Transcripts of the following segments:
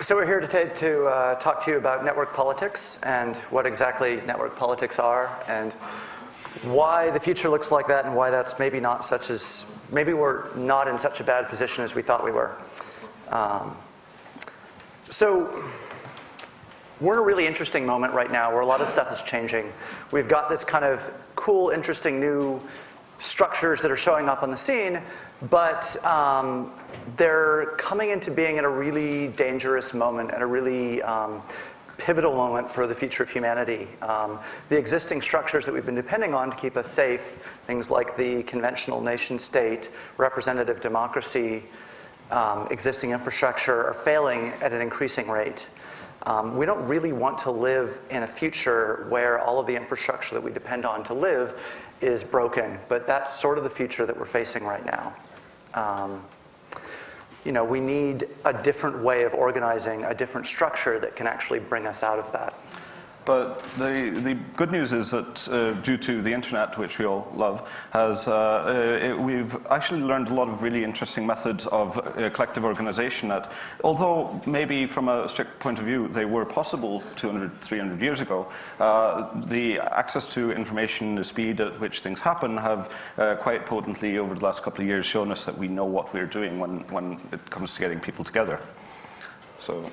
So we're here today to talk to you about network politics and what exactly network politics are and why the future looks like that and why that's maybe not such as, maybe we're not in such a bad position as we thought we were. So we're in a really interesting moment right now where a lot of stuff is changing. We've got this kind of cool, interesting new structures that are showing up on the scene, but they're coming into being at a really dangerous moment, at a really pivotal moment for the future of humanity. The existing structures that we've been depending on to keep us safe, things like the conventional nation state, representative democracy, existing infrastructure, are failing at an increasing rate. We don't really want to live in a future where all of the infrastructure that we depend on to live is broken, but that's sort of the future that we're facing right now. We need a different way of organizing, a different structure that can actually bring us out of that. But the good news is that due to the internet, which we all love, we've actually learned a lot of really interesting methods of collective organization that, although maybe from a strict point of view they were possible 200, 300 years ago, the access to information, the speed at which things happen have quite potently over the last couple of years shown us that we know what we're doing when it comes to getting people together. So.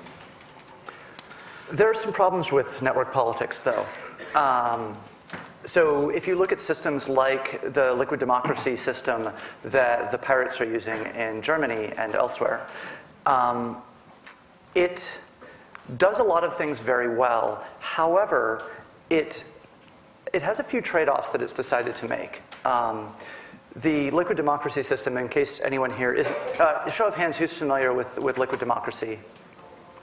There are some problems with network politics, though. So if you look at systems like the liquid democracy system that the pirates are using in Germany and elsewhere, it does a lot of things very well. However, it has a few trade-offs that it's decided to make. The liquid democracy system, in case anyone here isn't, show of hands, who's familiar with liquid democracy?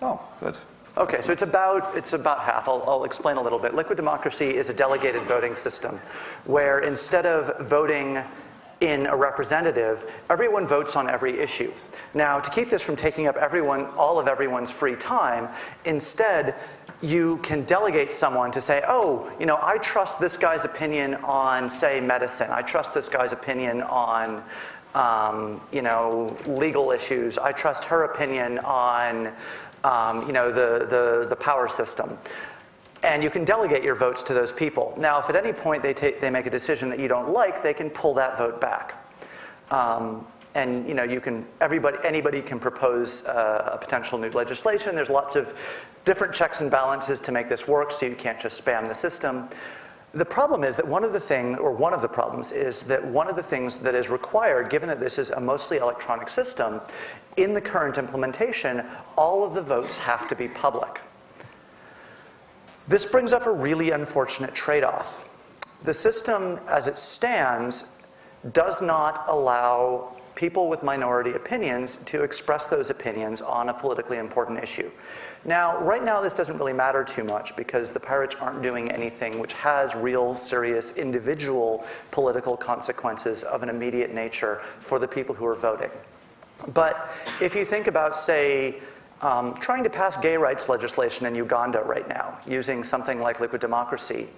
Oh, good. Okay, so it's about half. I'll explain a little bit. Liquid democracy is a delegated voting system where instead of voting in a representative, everyone votes on every issue. Now, to keep this from taking up all of everyone's free time, instead you can delegate someone to say, oh, I trust this guy's opinion on, say, medicine. I trust this guy's opinion on legal issues. I trust her opinion on the power system. And you can delegate your votes to those people. Now, if at any point they make a decision that you don't like, they can pull that vote back. And anybody can propose a potential new legislation. There's lots of different checks and balances to make this work, so you can't just spam the system. The problem is that one of the things that is required, given that this is a mostly electronic system, in the current implementation, all of the votes have to be public. This brings up a really unfortunate trade-off. The system, as it stands, does not allow people with minority opinions to express those opinions on a politically important issue. Now, right now, this doesn't really matter too much because the pirates aren't doing anything which has real, serious, individual political consequences of an immediate nature for the people who are voting. But if you think about, say, trying to pass gay rights legislation in Uganda right now, using something like liquid democracy,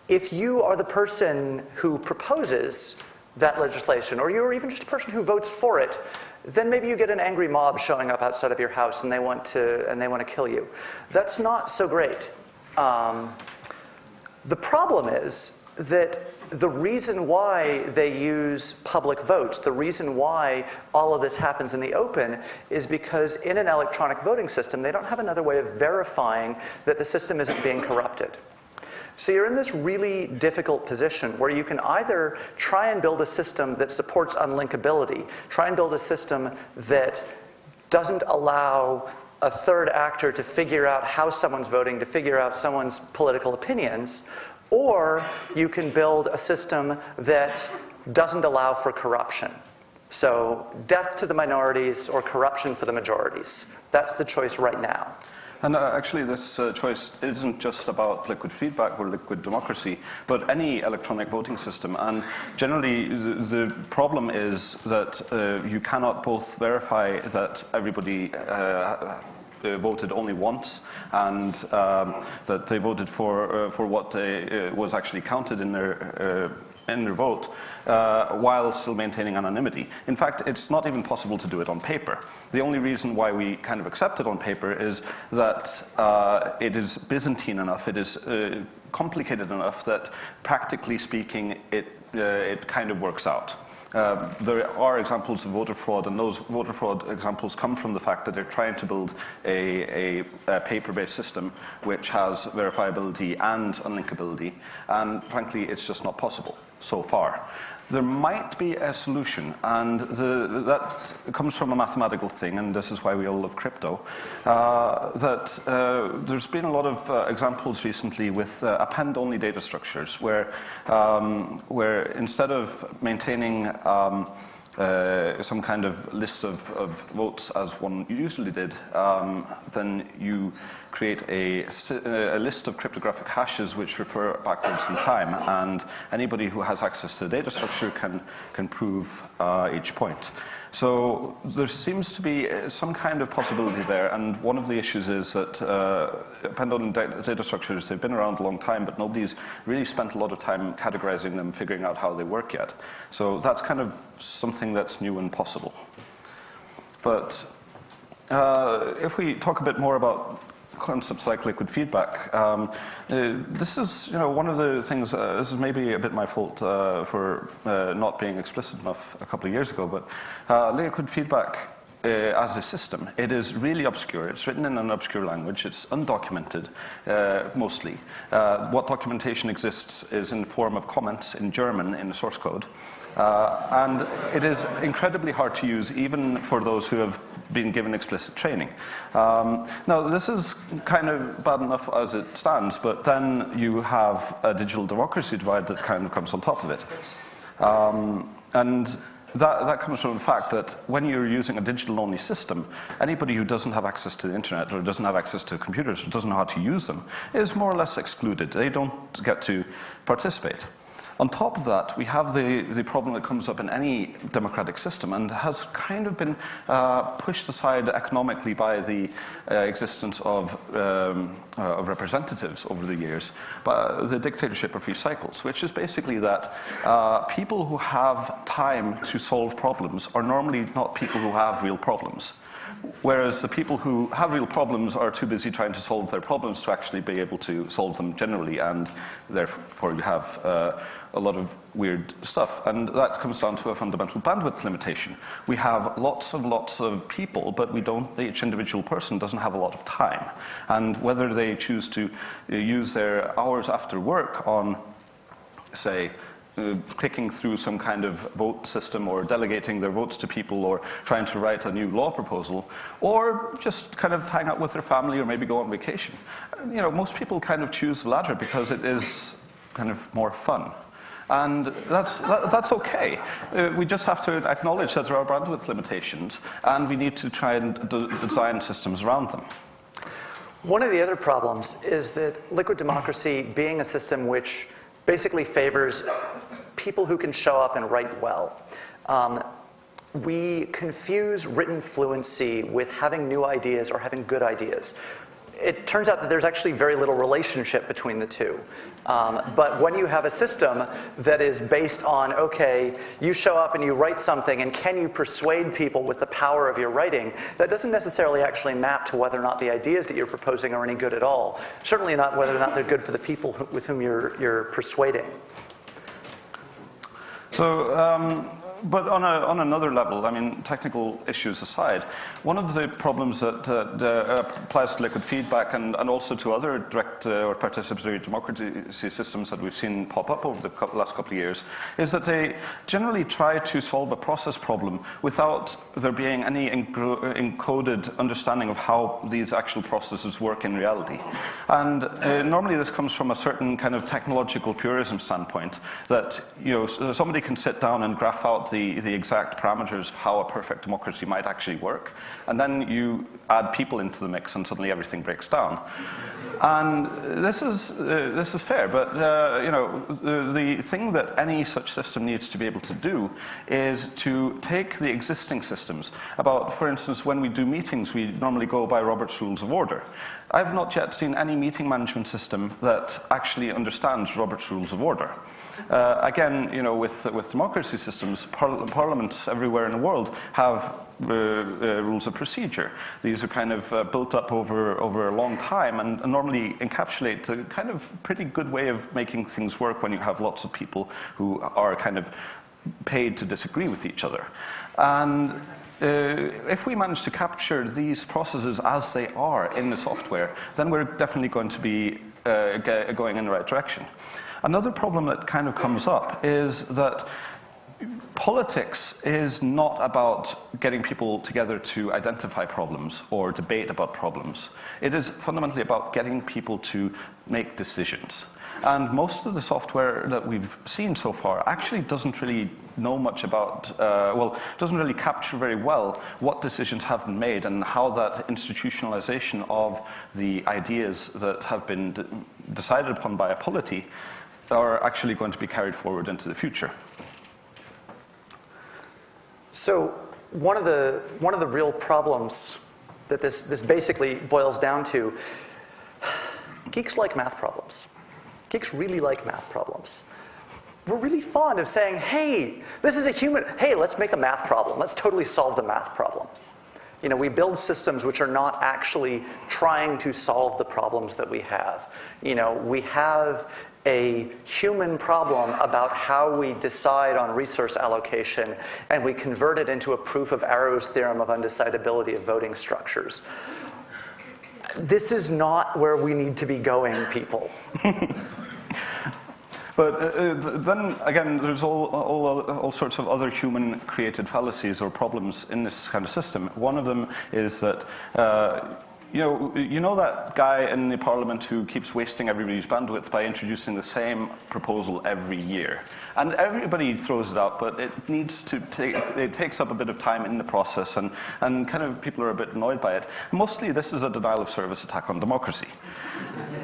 if you are the person who proposes that legislation, or you're even just a person who votes for it, then maybe you get an angry mob showing up outside of your house and they want to kill you. That's not so great. The problem is that the reason why they use public votes, the reason why all of this happens in the open, is because in an electronic voting system, they don't have another way of verifying that the system isn't being corrupted. So you're in this really difficult position where you can either try and build a system that supports unlinkability, try and build a system that doesn't allow a third actor to figure out how someone's voting, to figure out someone's political opinions, or you can build a system that doesn't allow for corruption. So death to the minorities or corruption for the majorities. That's the choice right now. And actually this choice isn't just about liquid feedback or liquid democracy, but any electronic voting system. And generally the problem is that you cannot both verify that everybody voted only once, and that they voted for what was actually counted in their vote, while still maintaining anonymity. In fact, it's not even possible to do it on paper. The only reason why we kind of accept it on paper is that it is Byzantine enough, it is complicated enough that, practically speaking, it kind of works out. There are examples of voter fraud, and those voter fraud examples come from the fact that they're trying to build a paper-based system which has verifiability and unlinkability, and frankly, it's just not possible so far. There might be a solution, and that comes from a mathematical thing, and this is why we all love crypto, that there's been a lot of examples recently with append-only data structures, where instead of maintaining some kind of list of votes as one usually did, then you create a list of cryptographic hashes which refer backwards in time, and anybody who has access to the data structure can prove each point. So there seems to be some kind of possibility there, and one of the issues is that append-only data structures, they've been around a long time, but nobody's really spent a lot of time categorizing them, figuring out how they work yet. So that's kind of something that's new and possible. But if we talk a bit more about concepts like liquid feedback, this is, one of the things, this is maybe a bit my fault for not being explicit enough a couple of years ago, but liquid feedback as a system, it is really obscure. It's written in an obscure language. It's undocumented, mostly. What documentation exists is in the form of comments in German in the source code. And it is incredibly hard to use, even for those who have been given explicit training. Now, this is kind of bad enough as it stands, but then you have a digital democracy divide that kind of comes on top of it. And that comes from the fact that when you're using a digital-only system, anybody who doesn't have access to the internet, or doesn't have access to computers, or doesn't know how to use them, is more or less excluded. They don't get to participate. On top of that, we have the problem that comes up in any democratic system and has kind of been pushed aside economically by the existence of representatives over the years, by the dictatorship of free cycles, which is basically that people who have time to solve problems are normally not people who have real problems. Whereas the people who have real problems are too busy trying to solve their problems to actually be able to solve them generally, and therefore you have a lot of weird stuff. And that comes down to a fundamental bandwidth limitation. We have lots of people, but each individual person doesn't have a lot of time. And whether they choose to use their hours after work on, say, clicking through some kind of vote system, or delegating their votes to people, or trying to write a new law proposal, or just kind of hang out with their family, or maybe go on vacation. Most people kind of choose the latter because it is kind of more fun. And that's okay. We just have to acknowledge that there are bandwidth limitations, and we need to try and design systems around them. One of the other problems is that liquid democracy, being a system which basically favors people who can show up and write well, we confuse written fluency with having new ideas or having good ideas. It turns out that there's actually very little relationship between the two. But when you have a system that is based on, okay, you show up and you write something, and can you persuade people with the power of your writing, that doesn't necessarily actually map to whether or not the ideas that you're proposing are any good at all. Certainly not whether or not they're good for the people with whom you're persuading. So, but on another level, I mean, technical issues aside, one of the problems that applies to liquid feedback and also to other direct or participatory democracy systems that we've seen pop up over the last couple of years is that they generally try to solve a process problem without there being any encoded understanding of how these actual processes work in reality. And normally this comes from a certain kind of technological purism standpoint, that somebody can sit down and graph out the exact parameters of how a perfect democracy might actually work, and then you add people into the mix, and suddenly everything breaks down. And this is fair, but the thing that any such system needs to be able to do is to take the existing systems. For instance, when we do meetings, we normally go by Robert's Rules of Order. I've not yet seen any meeting management system that actually understands Robert's Rules of Order. Again, with democracy systems, parliaments everywhere in the world have rules of procedure. These are kind of built up over a long time and normally encapsulate a kind of pretty good way of making things work when you have lots of people who are kind of paid to disagree with each other. And if we manage to capture these processes as they are in the software, then we're definitely going to be going in the right direction. Another problem that kind of comes up is that politics is not about getting people together to identify problems or debate about problems. It is fundamentally about getting people to make decisions. And most of the software that we've seen so far actually doesn't really know much about, doesn't really capture very well what decisions have been made and how that institutionalization of the ideas that have been decided upon by a polity are actually going to be carried forward into the future. So one of the real problems that this basically boils down to, geeks like math problems. Geeks really like math problems. We're really fond of saying, hey, this is a human, hey, let's make a math problem. Let's totally solve the math problem. We build systems which are not actually trying to solve the problems that we have. We have a human problem about how we decide on resource allocation, and we convert it into a proof of Arrow's theorem of undecidability of voting structures. This is not where we need to be going, people. But then again, there's all sorts of other human-created fallacies or problems in this kind of system. One of them is that you know that guy in the parliament who keeps wasting everybody's bandwidth by introducing the same proposal every year. And everybody throws it out, but it takes up a bit of time in the process, and kind of people are a bit annoyed by it. Mostly this is a denial of service attack on democracy.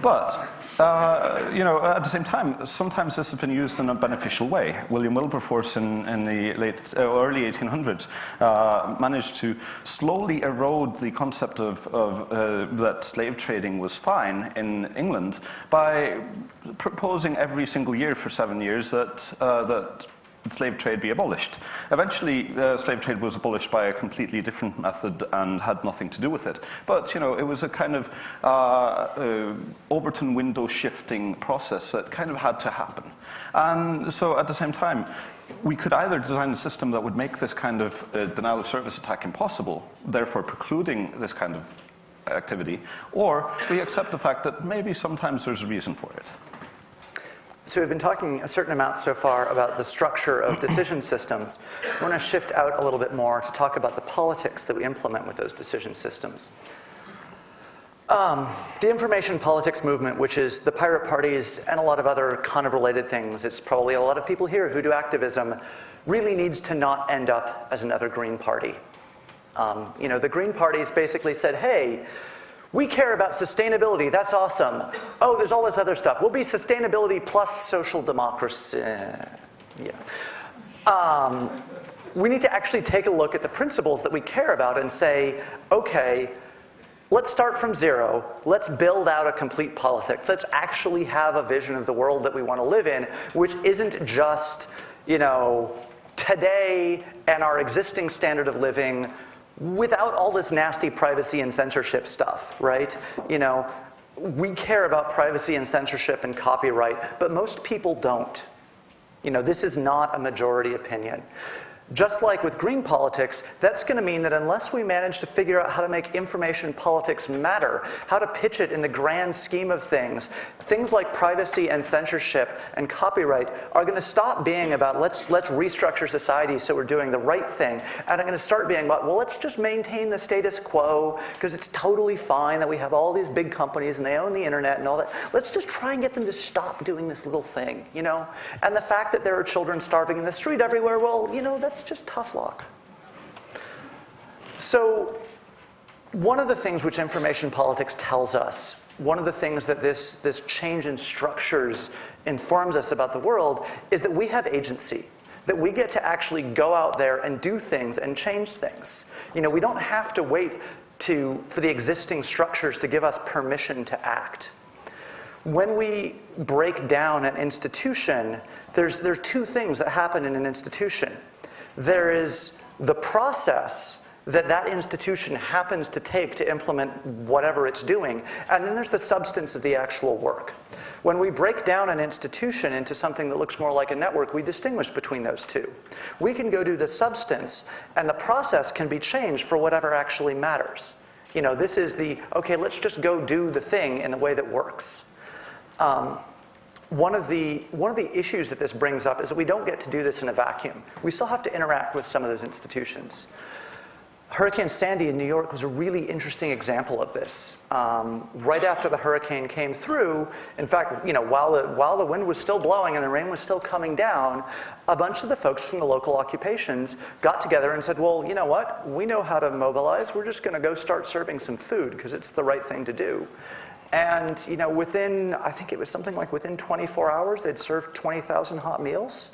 But at the same time, sometimes this has been used in a beneficial way. William Wilberforce in the early 1800s managed to slowly erode the concept of that slave trading was fine in England by proposing every single year for 7 years that slave trade be abolished. Eventually, slave trade was abolished by a completely different method and had nothing to do with it. But, it was a kind of Overton window shifting process that kind of had to happen. And so at the same time, we could either design a system that would make this kind of denial of service attack impossible, therefore precluding this kind of activity, or we accept the fact that maybe sometimes there's a reason for it. So we've been talking a certain amount so far about the structure of decision systems. I want to shift out a little bit more to talk about the politics that we implement with those decision systems. The information politics movement, which is the pirate parties and a lot of other kind of related things, it's probably a lot of people here who do activism, really needs to not end up as another Green Party. The Green parties basically said, hey, we care about sustainability, that's awesome. Oh, there's all this other stuff. We'll be sustainability plus social democracy. We need to actually take a look at the principles that we care about and say, okay, let's start from zero. Let's build out a complete politics. Let's actually have a vision of the world that we want to live in, which isn't just, today and our existing standard of living without all this nasty privacy and censorship stuff, right? We care about privacy and censorship and copyright, but most people don't. This is not a majority opinion. Just like with green politics, that's going to mean that unless we manage to figure out how to make information politics matter, how to pitch it in the grand scheme of things, things like privacy and censorship and copyright are going to stop being about let's restructure society so we're doing the right thing, and are going to start being about, well, let's just maintain the status quo because it's totally fine that we have all these big companies and they own the internet and all that. Let's just try and get them to stop doing this little thing, you know? And the fact that there are children starving in the street everywhere, well, you know, that's just tough luck. So one of the things which information politics tells us, one of the things that this change in structures informs us about the world, is that we have agency, that we get to actually go out there and do things and change things. You know, we don't have to wait for the existing structures to give us permission to act. When we break down an institution, there are two things that happen in an institution. There is the process that institution happens to take to implement whatever it's doing, and then there's the substance of the actual work. When we break down an institution into something that looks more like a network, we distinguish between those two. We can go do the substance, and the process can be changed for whatever actually matters. You know, this is the, okay, let's just go do the thing in the way that works. One of the issues that this brings up is that we don't get to do this in a vacuum. We still have to interact with some of those institutions. Hurricane Sandy in New York was a really interesting example of this. Right after the hurricane came through, in fact, you know, while the wind was still blowing and the rain was still coming down, a bunch of the folks from the local occupations got together and said, well, you know what? We know how to mobilize. We're just going to go start serving some food because it's the right thing to do. And, you know, within, I think it was something like within 24 hours, they'd served 20,000 hot meals.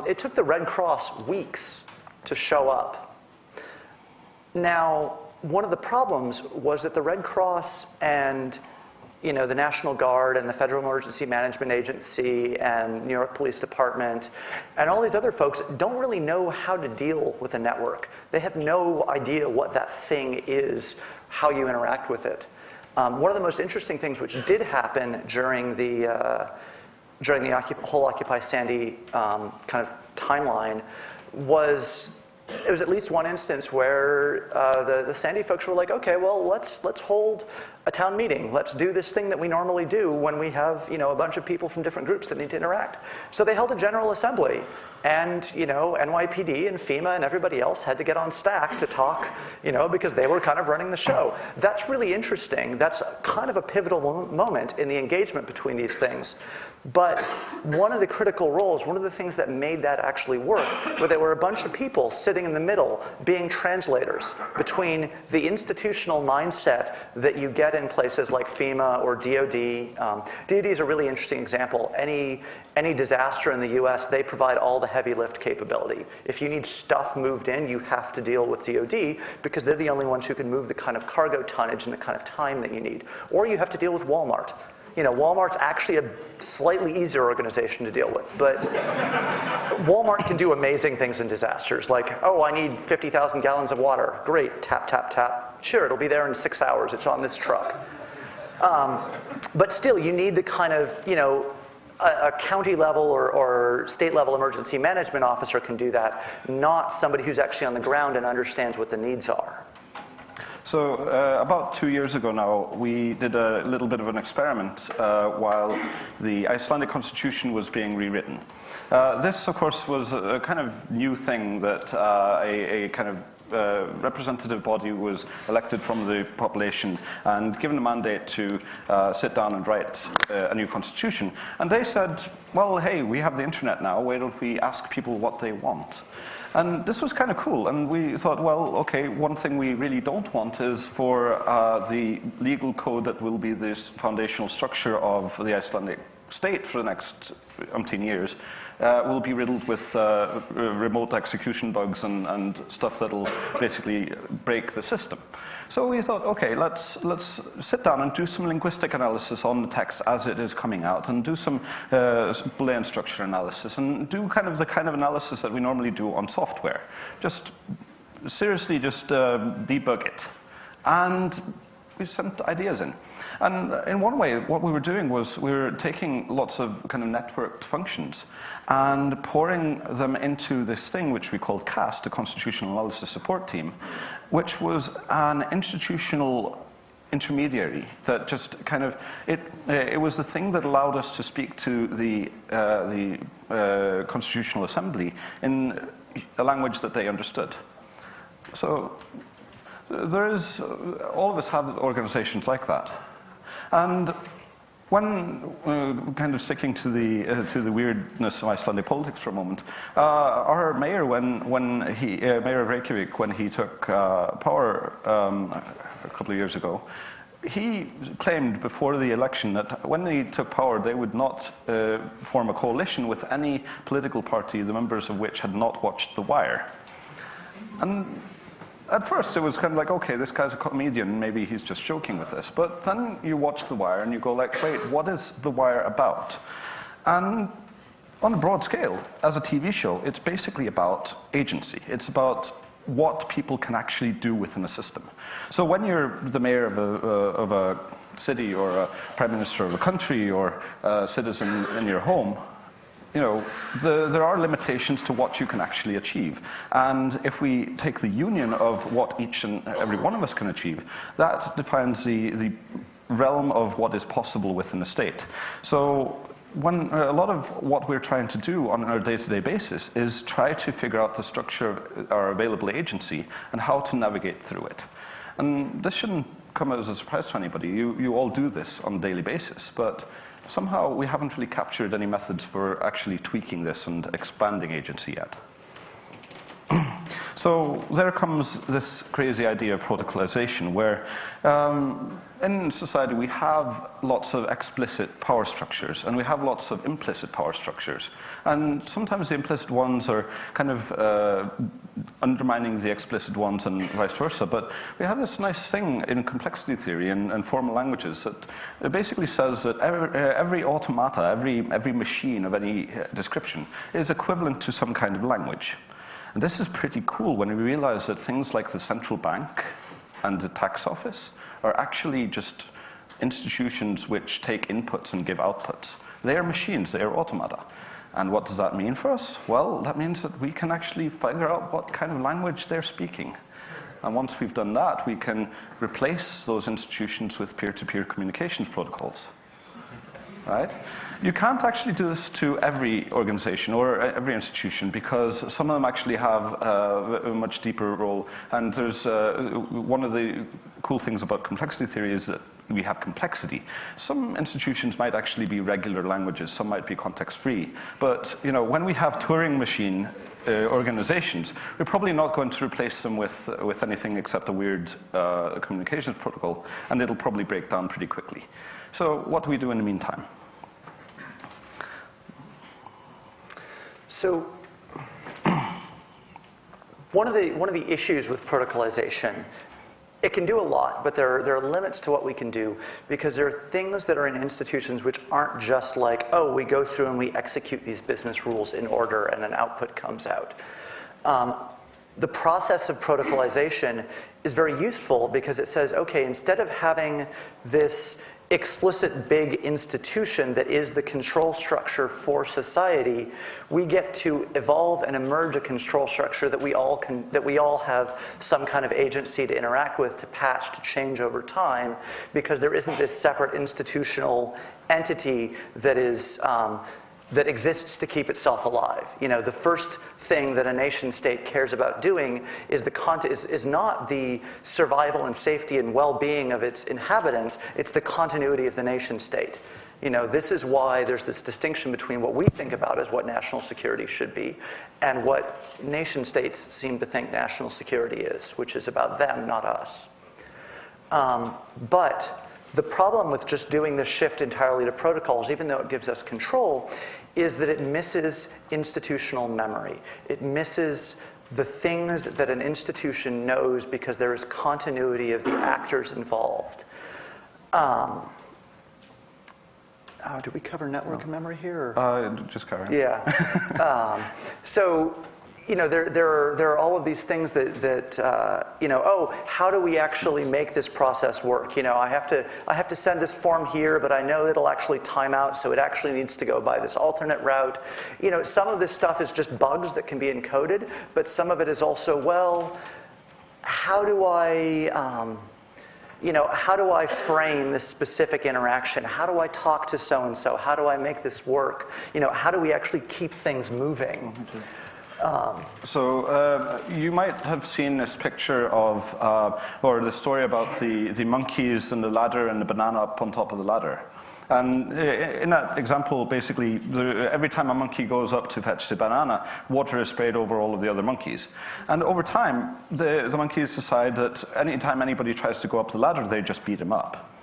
It took the Red Cross weeks to show up. Now, one of the problems was that the Red Cross and, you know, the National Guard and the Federal Emergency Management Agency and New York Police Department and all these other folks don't really know how to deal with a network. They have no idea what that thing is, how you interact with it. One of the most interesting things which did happen during the whole Occupy Sandy kind of timeline was there was at least one instance where the Sandy folks were like, okay, well, let's hold a town meeting. Let's do this thing that we normally do when we have, you know, a bunch of people from different groups that need to interact. So they held a general assembly, and, you know, NYPD and FEMA and everybody else had to get on stack to talk, you know, because they were kind of running the show. That's really interesting. That's kind of a pivotal moment in the engagement between these things. But one of the critical roles, one of the things that made that actually work, where there were a bunch of people sitting in the middle being translators between the institutional mindset that you get in places like FEMA or DOD. DOD is a really interesting example. Any disaster in the US, they provide all the heavy lift capability. If you need stuff moved in, you have to deal with DOD because they're the only ones who can move the kind of cargo tonnage and the kind of time that you need. Or you have to deal with Walmart. You know, Walmart's actually a slightly easier organization to deal with, but Walmart can do amazing things in disasters, like, oh, I need 50,000 gallons of water. Great, tap, tap, tap. Sure, it'll be there in 6 hours. It's on this truck. But still, you need the kind of, you know, a county level or state level emergency management officer can do that, not somebody who's actually on the ground and understands what the needs are. So about 2 years ago now, we did a little bit of an experiment while the Icelandic constitution was being rewritten. This, of course, was a kind of new thing that a kind of representative body was elected from the population and given a mandate to sit down and write a new constitution. And they said, well, hey, we have the internet now, why don't we ask people what they want? And this was kind of cool, and we thought, well, okay, one thing we really don't want is for the legal code that will be this foundational structure of the Icelandic state for the next umpteen years will be riddled with remote execution bugs and stuff that'll basically break the system. So we thought, okay, let's sit down and do some linguistic analysis on the text as it is coming out, and do some Boolean structure analysis, and do the kind of analysis that we normally do on software. Just seriously, just debug it. And we sent ideas in. And in one way, what we were doing was we were taking lots of kind of networked functions and pouring them into this thing which we called CAST, the Constitutional Analysis Support Team, which was an institutional intermediary that just kind of, it was the thing that allowed us to speak to the Constitutional Assembly in a language that they understood. So there is, all of us have organizations like that. And when kind of sticking to the weirdness of Icelandic politics for a moment, our mayor, Mayor of Reykjavik, when he took power a couple of years ago, he claimed before the election that when he took power, they would not form a coalition with any political party, the members of which had not watched The Wire. And at first, it was kind of like, okay, this guy's a comedian, maybe he's just joking with this. But then you watch The Wire and you go like, wait, what is The Wire about? And on a broad scale, as a TV show, it's basically about agency. It's about what people can actually do within a system. So when you're the mayor of a city or a prime minister of a country or a citizen in your home, you know, there are limitations to what you can actually achieve. And if we take the union of what each and every one of us can achieve, that defines the realm of what is possible within a state. So when a lot of what we're trying to do on our day-to-day basis is try to figure out the structure of our available agency and how to navigate through it. And this shouldn't come as a surprise to anybody. You all do this on a daily basis, but somehow we haven't really captured any methods for actually tweaking this and expanding agency yet. So there comes this crazy idea of protocolization, where in society we have lots of explicit power structures and we have lots of implicit power structures. And sometimes the implicit ones are kind of undermining the explicit ones and vice versa. But we have this nice thing in complexity theory and formal languages that it basically says that every automata, every machine of any description is equivalent to some kind of language. And this is pretty cool when we realize that things like the central bank and the tax office are actually just institutions which take inputs and give outputs. They are machines, they are automata. And what does that mean for us? Well, that means that we can actually figure out what kind of language they're speaking. And once we've done that, we can replace those institutions with peer-to-peer communications protocols. Right? You can't actually do this to every organization or every institution because some of them actually have a much deeper role. And there's one of the cool things about complexity theory is that we have complexity. Some institutions might actually be regular languages, some might be context-free. But you know, when we have Turing machine organizations, we're probably not going to replace them with anything except a weird communications protocol, and it'll probably break down pretty quickly. So what do we do in the meantime? So one of the issues with protocolization, it can do a lot, but there are limits to what we can do because there are things that are in institutions which aren't just like, oh, we go through and we execute these business rules in order and an output comes out. The process of protocolization is very useful because it says, okay, instead of having this explicit big institution that is the control structure for society, we get to evolve and emerge a control structure that we all have some kind of agency to interact with, to patch, to change over time, because there isn't this separate institutional entity that is that exists to keep itself alive. You know, the first thing that a nation state cares about doing is is not the survival and safety and well-being of its inhabitants, it's the continuity of the nation state. You know, this is why there's this distinction between what we think about as what national security should be and what nation states seem to think national security is, which is about them, not us. But the problem with just doing this shift entirely to protocols, even though it gives us control, is that it misses institutional memory. It misses the things that an institution knows because there is continuity of the actors involved. Did we cover network memory here? Just carry on. Yeah. So, you know, there are all of these things that you know, oh, how do we actually make this process work? You know, I have to send this form here, but I know it'll actually time out, so it actually needs to go by this alternate route. You know, some of this stuff is just bugs that can be encoded, but some of it is also, well, how do I how do I frame this specific interaction? How do I talk to so-and-so? How do I make this work? How do we actually keep things moving? So you might have seen this picture of, or the story about the monkeys and the ladder and the banana up on top of the ladder. And in that example, basically, every time a monkey goes up to fetch the banana, water is sprayed over all of the other monkeys. And over time, the monkeys decide that anytime anybody tries to go up the ladder, they just beat him up.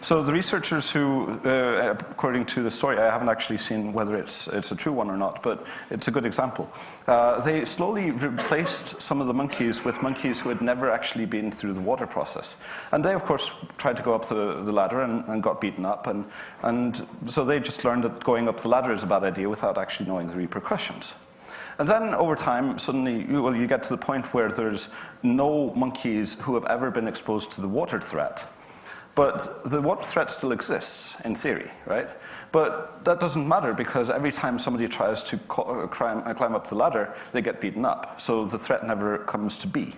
So the researchers who, according to the story, I haven't actually seen whether it's a true one or not, but it's a good example. They slowly replaced some of the monkeys with monkeys who had never actually been through the water process. And they, of course, tried to go up the ladder and got beaten up. And so they just learned that going up the ladder is a bad idea without actually knowing the repercussions. And then over time, suddenly, you get to the point where there's no monkeys who have ever been exposed to the water threat. But the water threat still exists, in theory, right? But that doesn't matter because every time somebody tries to climb up the ladder, they get beaten up. So the threat never comes to be.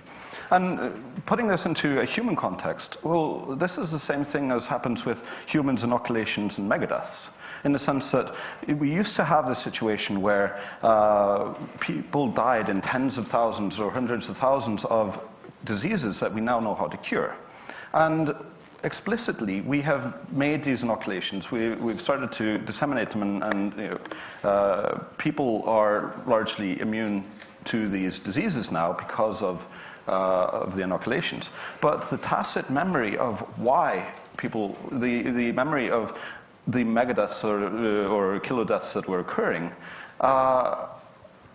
And putting this into a human context, well, this is the same thing as happens with humans' inoculations and megadeaths, in the sense that we used to have this situation where people died in tens of thousands or hundreds of thousands of diseases that we now know how to cure. And explicitly, we have made these inoculations. We've started to disseminate them, and people are largely immune to these diseases now because of the inoculations. But the tacit memory of why people, the memory of the megadeaths or kilodeaths that were occurring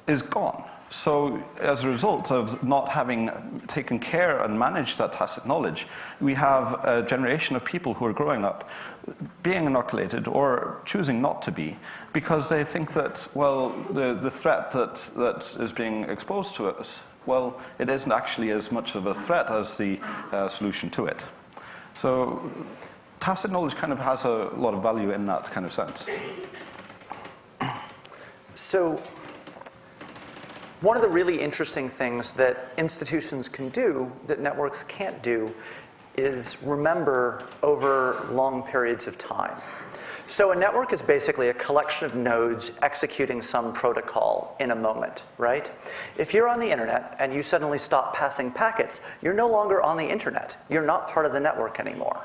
is gone. So as a result of not having taken care and managed that tacit knowledge, we have a generation of people who are growing up being inoculated or choosing not to be because they think that, well, the threat that is being exposed to us, well, it isn't actually as much of a threat as the solution to it. So tacit knowledge kind of has a lot of value in that kind of sense. So one of the really interesting things that institutions can do that networks can't do is remember over long periods of time. So a network is basically a collection of nodes executing some protocol in a moment, right? If you're on the internet and you suddenly stop passing packets, you're no longer on the internet. You're not part of the network anymore.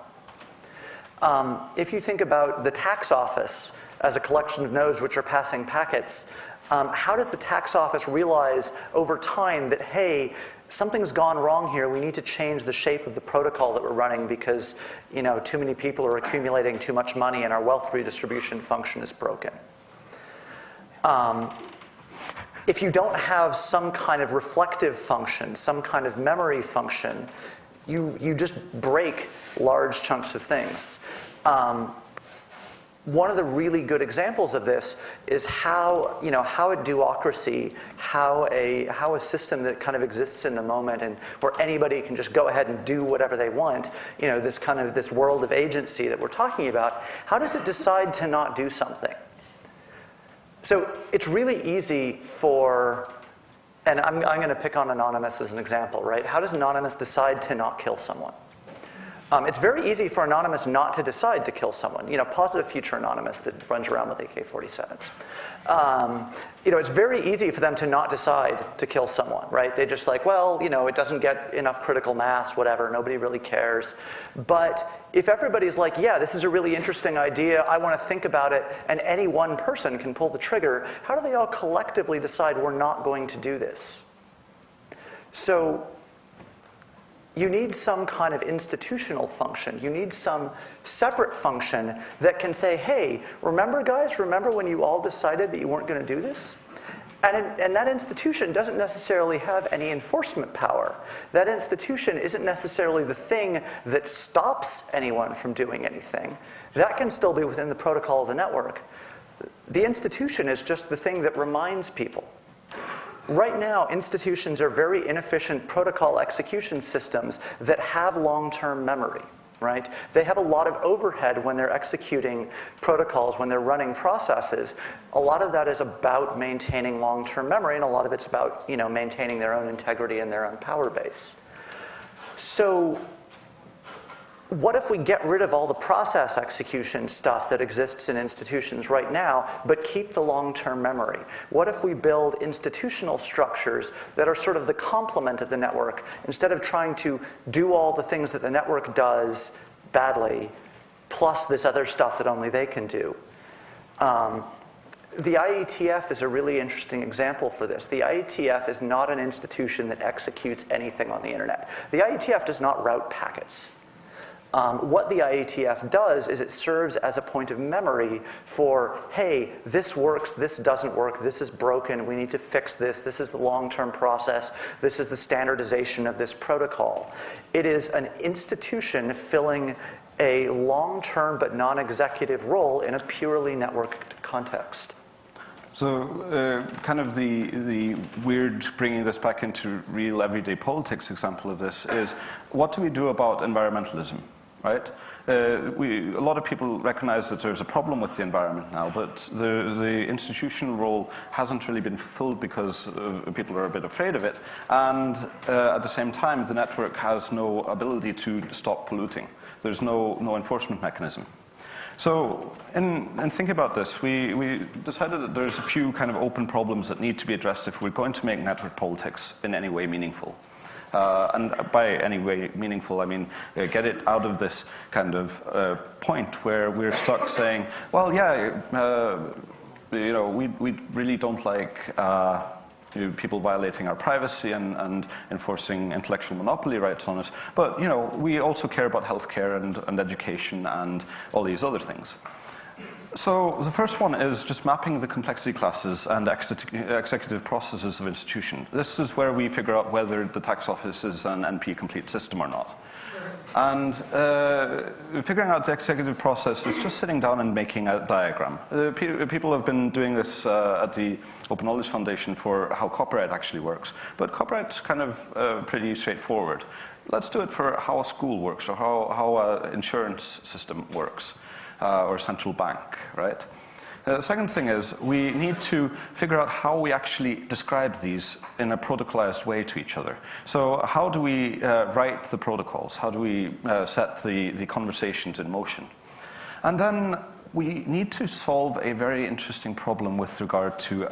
If you think about the tax office as a collection of nodes which are passing packets, how does the tax office realize over time that, hey, something's gone wrong here, we need to change the shape of the protocol that we're running because, too many people are accumulating too much money and our wealth redistribution function is broken? If you don't have some kind of reflective function, some kind of memory function, you just break large chunks of things. One of the really good examples of this is how a duocracy, how a system that kind of exists in the moment and where anybody can just go ahead and do whatever they want, this world of agency that we're talking about, how does it decide to not do something? So it's really easy for, and I'm going to pick on Anonymous as an example, right? How does Anonymous decide to not kill someone? It's very easy for Anonymous not to decide to kill someone. Positive Future Anonymous that runs around with AK-47s. It's very easy for them to not decide to kill someone, right? They're just like, well, it doesn't get enough critical mass, whatever, nobody really cares. But if everybody's like, yeah, this is a really interesting idea, I want to think about it, and any one person can pull the trigger, how do they all collectively decide we're not going to do this? So you need some kind of institutional function. You need some separate function that can say, hey, remember guys, remember when you all decided that you weren't going to do this? And that institution doesn't necessarily have any enforcement power. That institution isn't necessarily the thing that stops anyone from doing anything. That can still be within the protocol of the network. The institution is just the thing that reminds people. Right now, institutions are very inefficient protocol execution systems that have long-term memory, right? They have a lot of overhead when they're executing protocols, when they're running processes. A lot of that is about maintaining long-term memory, and a lot of it's about, maintaining their own integrity and their own power base. So what if we get rid of all the process execution stuff that exists in institutions right now, but keep the long-term memory? What if we build institutional structures that are sort of the complement of the network, instead of trying to do all the things that the network does badly, plus this other stuff that only they can do? The IETF is a really interesting example for this. The IETF is not an institution that executes anything on the internet. The IETF does not route packets. What the IETF does is it serves as a point of memory for, hey, this works, this doesn't work, this is broken, we need to fix this, this is the long-term process, this is the standardization of this protocol. It is an institution filling a long-term but non-executive role in a purely networked context. So kind of the weird bringing this back into real everyday politics example of this is, what do we do about environmentalism, right? A lot of people recognize that there's a problem with the environment now, but the institutional role hasn't really been fulfilled because people are a bit afraid of it, and at the same time the network has no ability to stop polluting. There's no enforcement mechanism. So in thinking about this, we decided that there's a few kind of open problems that need to be addressed if we're going to make network politics in any way meaningful. And by any way meaningful, I mean get it out of this kind of point where we're stuck saying, well, yeah, you know, we really don't like people violating our privacy and enforcing intellectual monopoly rights on us. But, you know, we also care about healthcare and education and all these other things. So the first one is just mapping the complexity classes and executive processes of institution. This is where we figure out whether the tax office is an NP-complete system or not. And figuring out the executive process is just sitting down and making a diagram. People have been doing this at the Open Knowledge Foundation for how copyright actually works. But copyright's kind of pretty straightforward. Let's do it for how a school works, or how an insurance system works, or a central bank, right? The second thing is we need to figure out how we actually describe these in a protocolized way to each other. So how do we write the protocols? How do we set the conversations in motion? And then we need to solve a very interesting problem with regard to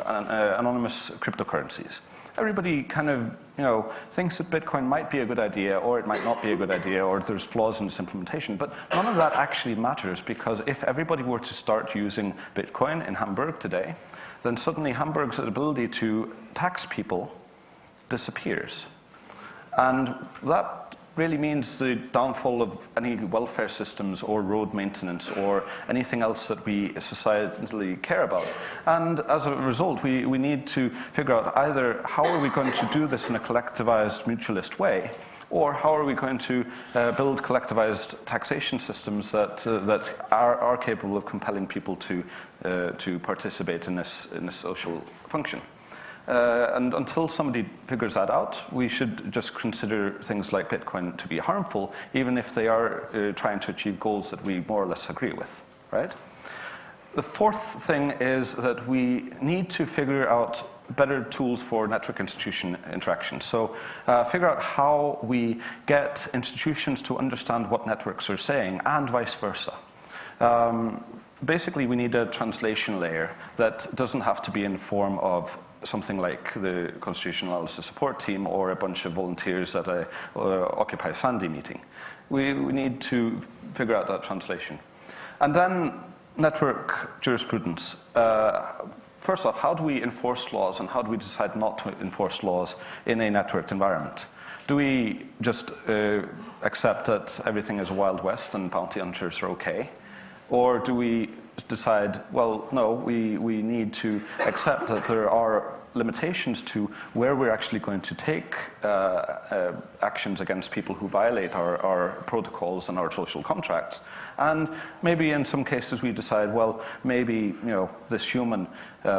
anonymous cryptocurrencies. Everybody kind of, you know, thinks that Bitcoin might be a good idea, or it might not be a good idea, or there's flaws in its implementation. But none of that actually matters, because if everybody were to start using Bitcoin in Hamburg today, then suddenly Hamburg's ability to tax people disappears. And that really means the downfall of any welfare systems or road maintenance or anything else that we societally care about. And as a result, we need to figure out either how are we going to do this in a collectivized mutualist way, or how are we going to build collectivized taxation systems that are capable of compelling people to participate in this social function. And until somebody figures that out, we should just consider things like Bitcoin to be harmful, even if they are trying to achieve goals that we more or less agree with, right? The fourth thing is that we need to figure out better tools for network institution interaction. So figure out how we get institutions to understand what networks are saying, and vice versa. Basically, we need a translation layer that doesn't have to be in the form of something like the Constitutional Analysis Support Team or a bunch of volunteers at a Occupy Sandy meeting. We need to figure out that translation. And then network jurisprudence. First off, how do we enforce laws, and how do we decide not to enforce laws in a networked environment? Do we just accept that everything is Wild West and bounty hunters are okay? Or do we decide, well, no, we need to accept that there are limitations to where we're actually going to take actions against people who violate our protocols and our social contracts. And maybe in some cases we decide, well, maybe, you know, this human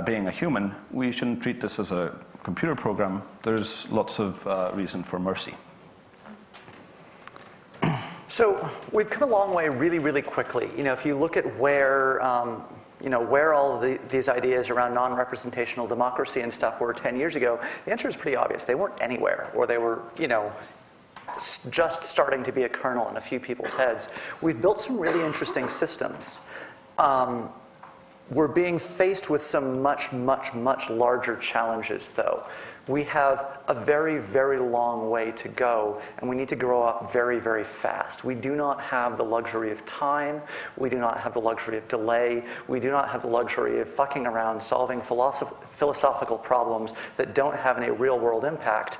being a human, we shouldn't treat this as a computer program. There's lots of reason for mercy. So we've come a long way really, really quickly. You know, if you look at where, you know, where all of these ideas around non-representational democracy and stuff were 10 years ago, the answer is pretty obvious. They weren't anywhere, or they were, you know, just starting to be a kernel in a few people's heads. We've built some really interesting systems. We're being faced with some much, much, much larger challenges, though. We have a very, very long way to go, and we need to grow up very, very fast. We do not have the luxury of time. We do not have the luxury of delay. We do not have the luxury of fucking around solving philosophical problems that don't have any real-world impact.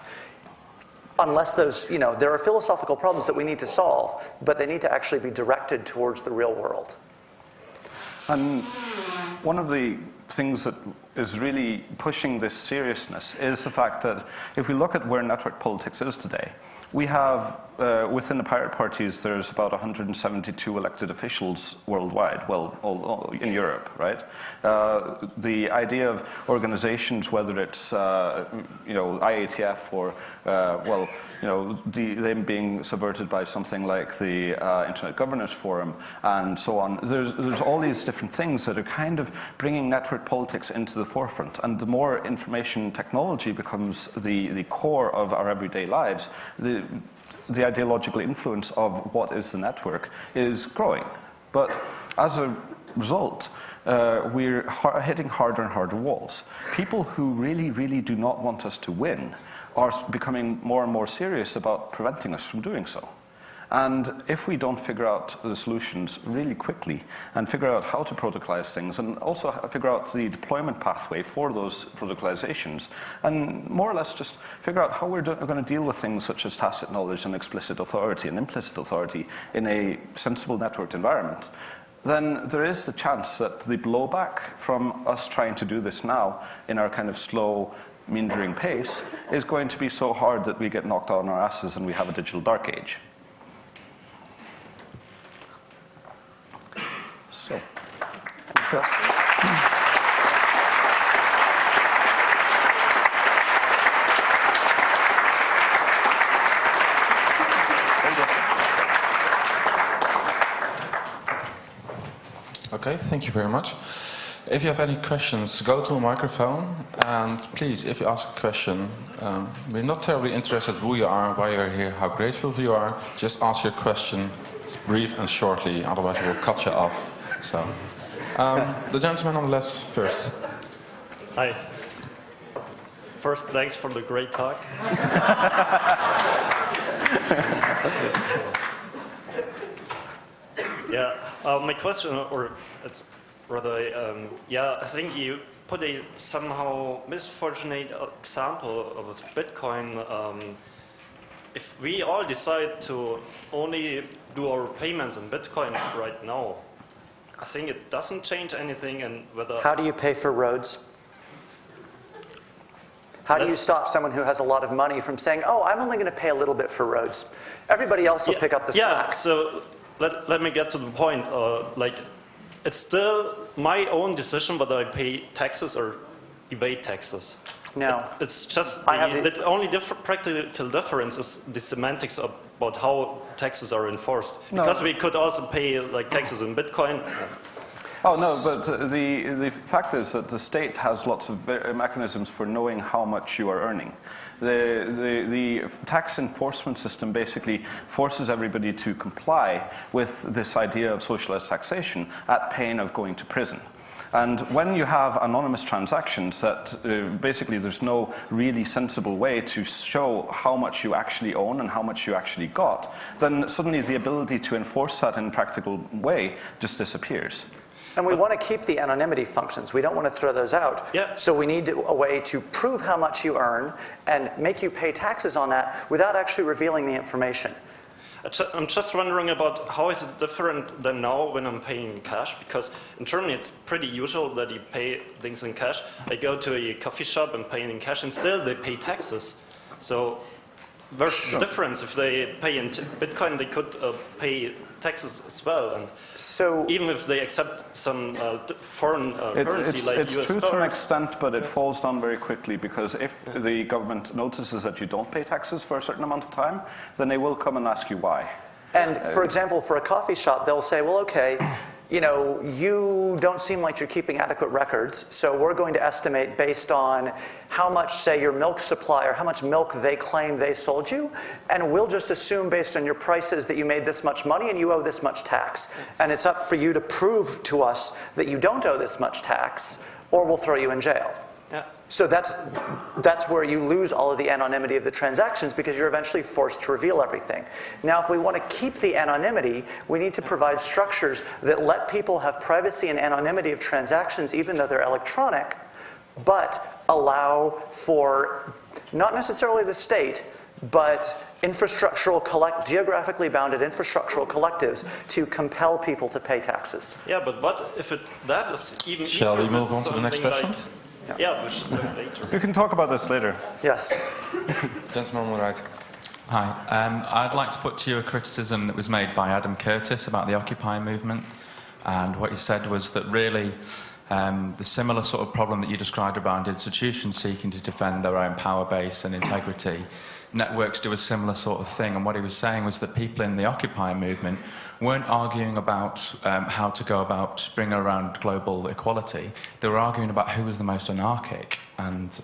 Unless those, there are philosophical problems that we need to solve, but they need to actually be directed towards the real world. And one of the things that is really pushing this seriousness is the fact that if we look at where network politics is today, we have, within the pirate parties, there's about 172 elected officials worldwide, well, all in Europe, right? The idea of organizations, whether it's, IATF or, them being subverted by something like the Internet Governance Forum and so on, there's all these different things that are kind of bringing network politics into the forefront. And the more information technology becomes the core of our everyday lives, the ideological influence of what is the network is growing. But as a result, we're hitting harder and harder walls. People who really, really do not want us to win are becoming more and more serious about preventing us from doing so. And if we don't figure out the solutions really quickly and figure out how to protocolize things and also figure out the deployment pathway for those protocolizations and more or less just figure out how we're going to deal with things such as tacit knowledge and explicit authority and implicit authority in a sensible networked environment, then there is the chance that the blowback from us trying to do this now in our kind of slow, meandering pace is going to be so hard that we get knocked on our asses and we have a digital dark age. So. Okay, thank you very much. If you have any questions, go to a microphone, and please, if you ask a question, we're not terribly interested who you are, why you're here, how grateful you are. Just ask your question brief and shortly, otherwise we'll cut you off. So, the gentleman on the left first. Hi. First, thanks for the great talk. Yeah, my question, or it's rather, I think you put a somehow misfortunate example of Bitcoin. If we all decide to only do our payments in Bitcoin right now, I think it doesn't change anything. And whether how do you pay for roads? How do you stop someone who has a lot of money from saying, "Oh, I'm only going to pay a little bit for roads. Everybody else will pick up the slack"? Yeah. So let me get to the point. It's still my own decision whether I pay taxes or evade taxes. No. It's just the only practical difference is the semantics about how taxes are enforced. No. Because we could also pay taxes in Bitcoin. Oh, no, but the fact is that the state has lots of mechanisms for knowing how much you are earning. The tax enforcement system basically forces everybody to comply with this idea of socialized taxation at pain of going to prison. And when you have anonymous transactions that basically there's no really sensible way to show how much you actually own and how much you actually got, then suddenly the ability to enforce that in a practical way just disappears. And we want to keep the anonymity functions. We don't want to throw those out. Yeah. So we need a way to prove how much you earn and make you pay taxes on that without actually revealing the information. I'm just wondering about how is it different than now when I'm paying in cash? Because in Germany it's pretty usual that you pay things in cash. I go to a coffee shop and pay in cash and still they pay taxes. So where's the difference? If they pay in Bitcoin, they could pay taxes as well. And so even if they accept some foreign currency like US dollars. It's true to an extent, but it falls down very quickly, because if the government notices that you don't pay taxes for a certain amount of time, then they will come and ask you why. And for example, for a coffee shop, they'll say, well, okay, you know, you don't seem like you're keeping adequate records, so we're going to estimate based on how much, say, your milk supplier, how much milk they claim they sold you, and we'll just assume based on your prices that you made this much money and you owe this much tax. And it's up for you to prove to us that you don't owe this much tax, or we'll throw you in jail. Yeah. So that's where you lose all of the anonymity of the transactions, because you're eventually forced to reveal everything. Now, if we want to keep the anonymity, we need to provide structures that let people have privacy and anonymity of transactions even though they're electronic, but allow for not necessarily the state, but geographically bounded infrastructural collectives to compel people to pay taxes. Yeah, but what if that is even easier? Shall we move on to the next question? Yeah, we should do it later. We can talk about this later. Yes. Gentleman on the right. Hi. I'd like to put to you a criticism that was made by Adam Curtis about the Occupy movement. And what he said was that really the similar sort of problem that you described around institutions seeking to defend their own power base and integrity, networks do a similar sort of thing. And what he was saying was that people in the Occupy movement weren't arguing about how to go about bringing around global equality. They were arguing about who was the most anarchic. And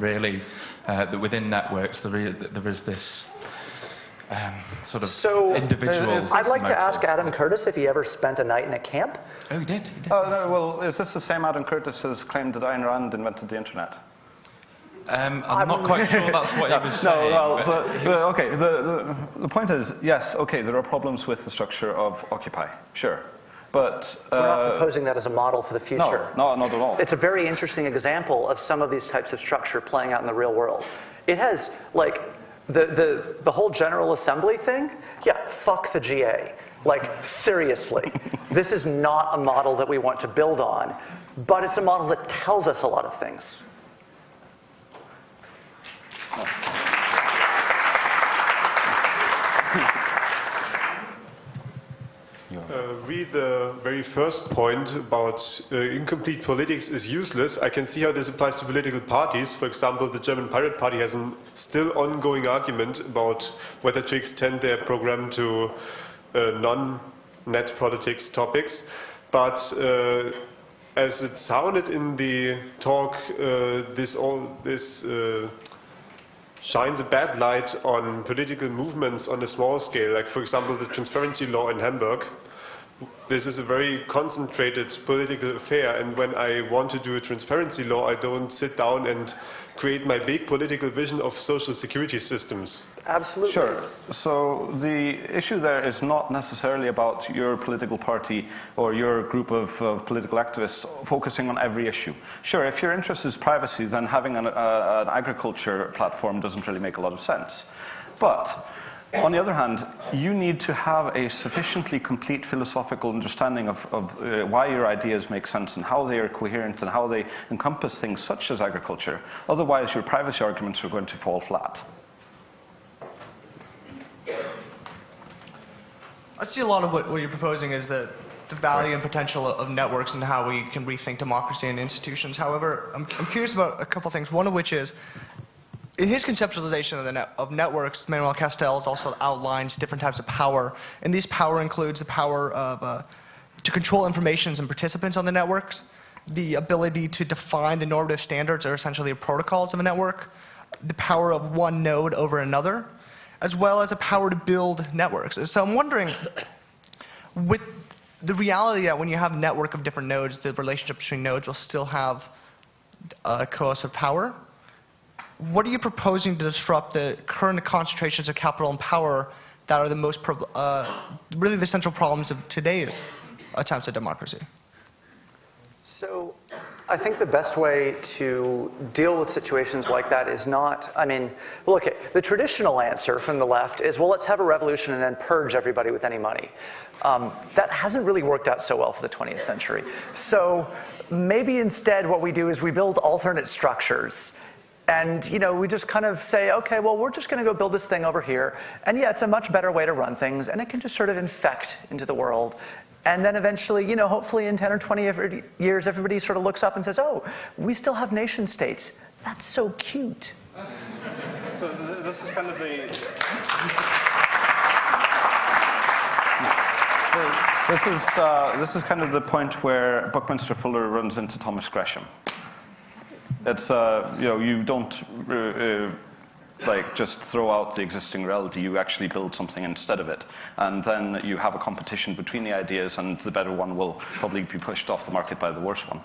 really, that within networks, there is this sort of individual I'd like to motive. ask Adam Curtis if he ever spent a night in a camp. Oh, he did. Oh, no, well, is this the same Adam Curtis who's claimed that Ayn Rand invented the internet? I'm not quite sure that's what he was saying. No, well, but okay, the point is, yes, okay, there are problems with the structure of Occupy, sure. But We're not proposing that as a model for the future. No, not at all. It's a very interesting example of some of these types of structure playing out in the real world. It has, like, the whole General Assembly thing, yeah, fuck the GA. Like, seriously. This is not a model that we want to build on, but it's a model that tells us a lot of things. Read the very first point about incomplete politics is useless. I can see how this applies to political parties. For example, the German Pirate Party has a still ongoing argument about whether to extend their program to non-net politics topics. But as it sounded in the talk, this shines a bad light on political movements on a small scale, like, for example, the transparency law in Hamburg. This is a very concentrated political affair, and when I want to do a transparency law, I don't sit down and create my big political vision of social security systems. Absolutely. Sure. So the issue there is not necessarily about your political party or your group of political activists focusing on every issue. Sure, if your interest is privacy, then having an agriculture platform doesn't really make a lot of sense. But on the other hand, you need to have a sufficiently complete philosophical understanding of why your ideas make sense and how they are coherent and how they encompass things such as agriculture. Otherwise, your privacy arguments are going to fall flat. I see a lot of what you're proposing is the value and potential of networks and how we can rethink democracy and institutions. However, I'm curious about a couple things, one of which is, in his conceptualization of networks, Manuel Castells also outlines different types of power, and this power includes the power of to control informations and participants on the networks, the ability to define the normative standards or essentially the protocols of a network, the power of one node over another, as well as a power to build networks. So I'm wondering, with the reality that when you have a network of different nodes, the relationship between nodes will still have coercive power. What are you proposing to disrupt the current concentrations of capital and power that are the most, really the central problems of today's attempts at democracy? So I think the best way to deal with situations like that is not, I mean, look, the traditional answer from the left is, well, let's have a revolution and then purge everybody with any money. That hasn't really worked out so well for the 20th century. So maybe instead what we do is we build alternate structures. And, you know, we just kind of say, okay, well, we're just going to go build this thing over here. And yeah, it's a much better way to run things, and it can just sort of infect into the world. And then eventually, you know, hopefully in 10 or 20 years, everybody sort of looks up and says, oh, we still have nation states. That's so cute. So this is kind of the... This is kind of the point where Buckminster Fuller runs into Thomas Gresham. It's you don't like just throw out the existing reality. You actually build something instead of it, and then you have a competition between the ideas, and the better one will probably be pushed off the market by the worse one.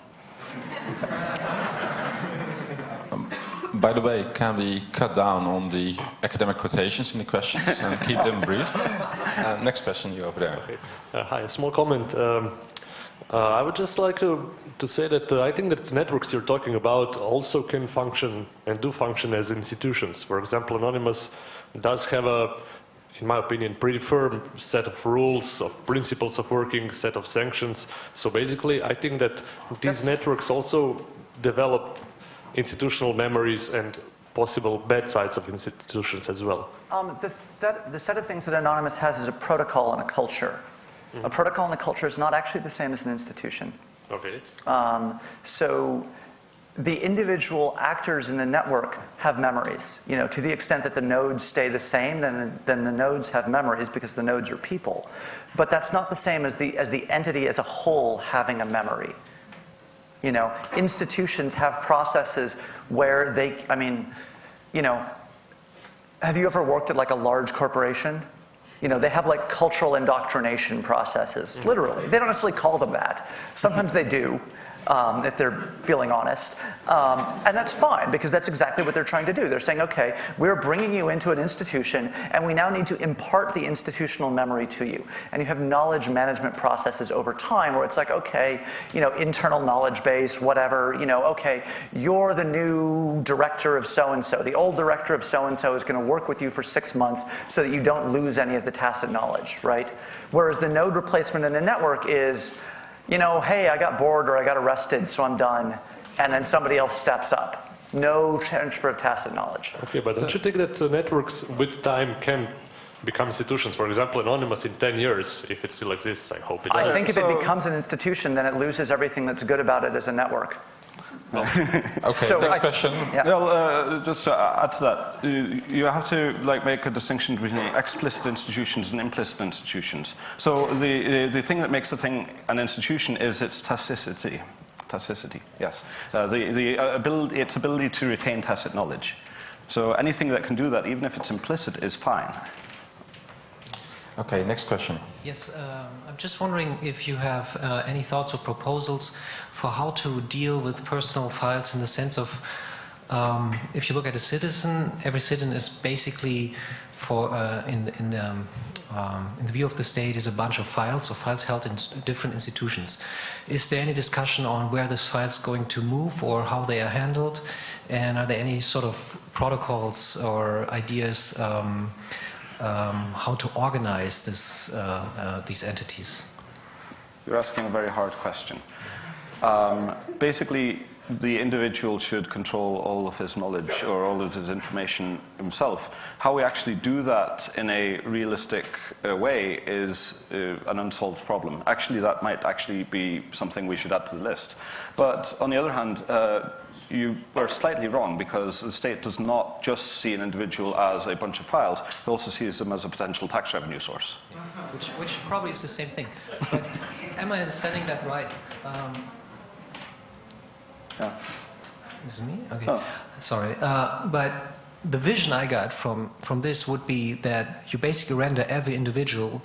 By the way, can we cut down on the academic quotations in the questions and keep them brief? Next question, you over there. Okay. Hi, a small comment. I would just like to say that I think that the networks you're talking about also can function and do function as institutions. For example, Anonymous does have a, in my opinion, pretty firm set of rules, of principles of working, set of sanctions. So basically, I think that these networks also develop institutional memories and possible bad sides of institutions as well. The set of things that Anonymous has is a protocol and a culture. Mm-hmm. A protocol and a culture is not actually the same as an institution. Okay. So the individual actors in the network have memories. To the extent that the nodes stay the same, then the nodes have memories because the nodes are people. But that's not the same as the entity as a whole having a memory. Institutions have processes where they, have you ever worked at like a large corporation? They have like cultural indoctrination processes, literally. They don't necessarily call them that. Sometimes they do, if they're feeling honest. And that's fine, because that's exactly what they're trying to do. They're saying, okay, we're bringing you into an institution, and we now need to impart the institutional memory to you. And you have knowledge management processes over time where it's like, okay, internal knowledge base, whatever, okay, you're the new director of so-and-so. The old director of so-and-so is going to work with you for 6 months so that you don't lose any of the tacit knowledge, right? Whereas the node replacement in a network is, hey, I got bored or I got arrested, so I'm done. And then somebody else steps up. No transfer of tacit knowledge. Okay, but don't you think that networks with time can become institutions? For example, Anonymous in 10 years, if it still exists, I hope it does. I think if it becomes an institution, then it loses everything that's good about it as a network. Okay, so next question. Yeah. Well, just to add to that, you have to make a distinction between explicit institutions and implicit institutions. So the thing that makes the thing an institution is its tacitity. Tacitity, yes. Its ability to retain tacit knowledge. So anything that can do that, even if it's implicit, is fine. Okay, next question. Yes, I'm just wondering if you have any thoughts or proposals for how to deal with personal files in the sense of, if you look at a citizen, every citizen is basically, in the view of the state, is a bunch of files, or files held in different institutions. Is there any discussion on where this file is going to move or how they are handled? And are there any sort of protocols or ideas how to organize these entities? You're asking a very hard question. Basically, the individual should control all of his knowledge or all of his information himself. How we actually do that in a realistic way is an unsolved problem. Actually, that might actually be something we should add to the list. But on the other hand, you are slightly wrong, because the state does not just see an individual as a bunch of files, it also sees them as a potential tax revenue source. Which probably is the same thing. But am I understanding that right? Yeah. Is it me? Okay. Oh. Sorry. But the vision I got from this would be that you basically render every individual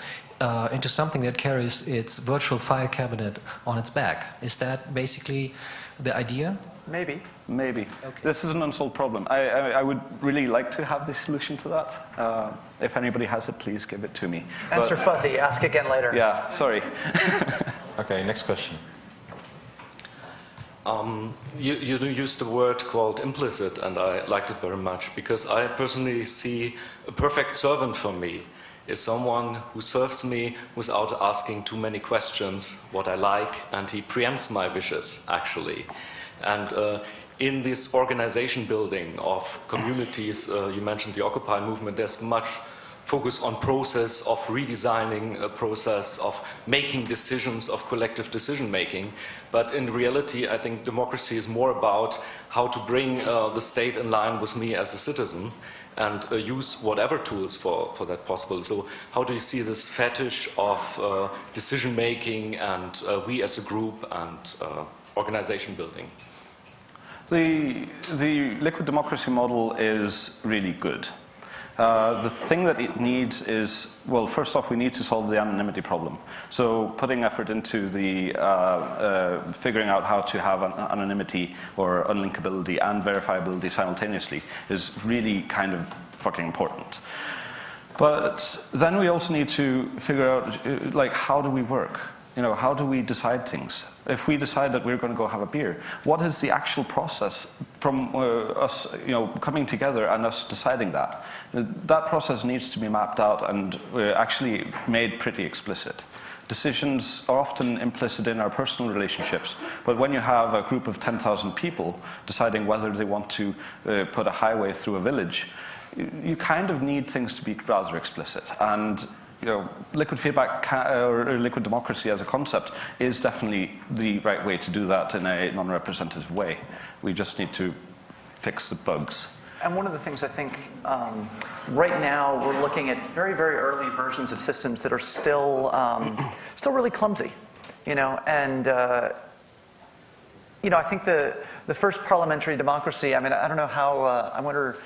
into something that carries its virtual file cabinet on its back. Is that basically the idea? Maybe. Maybe. Okay. This is an unsolved problem. I would really like to have the solution to that. If anybody has it, please give it to me. Answer fuzzy. Ask again later. Yeah, sorry. Okay, next question. You used the word called implicit, and I liked it very much, because I personally see a perfect servant for me is someone who serves me without asking too many questions what I like, and he preempts my wishes, actually. And in this organization building of communities, you mentioned the Occupy movement, there's much focus on process of redesigning a process of making decisions, of collective decision making. But in reality, I think democracy is more about how to bring the state in line with me as a citizen and use whatever tools for that possible. So how do you see this fetish of decision making and we as a group and organization building? The liquid democracy model is really good. The thing that it needs is, well, first off, we need to solve the anonymity problem. So putting effort into the figuring out how to have anonymity or unlinkability and verifiability simultaneously is really kind of fucking important. But then we also need to figure out, like, how do we work? You know, how do we decide things? If we decide that we're going to go have a beer, what is the actual process from us, you know, coming together and us deciding that? That process needs to be mapped out and actually made pretty explicit. Decisions are often implicit in our personal relationships, but when you have a group of 10,000 people deciding whether they want to put a highway through a village, you kind of need things to be rather explicit. And you know, liquid feedback or liquid democracy as a concept is definitely the right way to do that in a non-representative way. We just need to fix the bugs. And one of the things I think right now we're looking at very, very early versions of systems that are still really clumsy, you know, and you know, I think the first parliamentary democracy. I mean, I don't know how. I wonder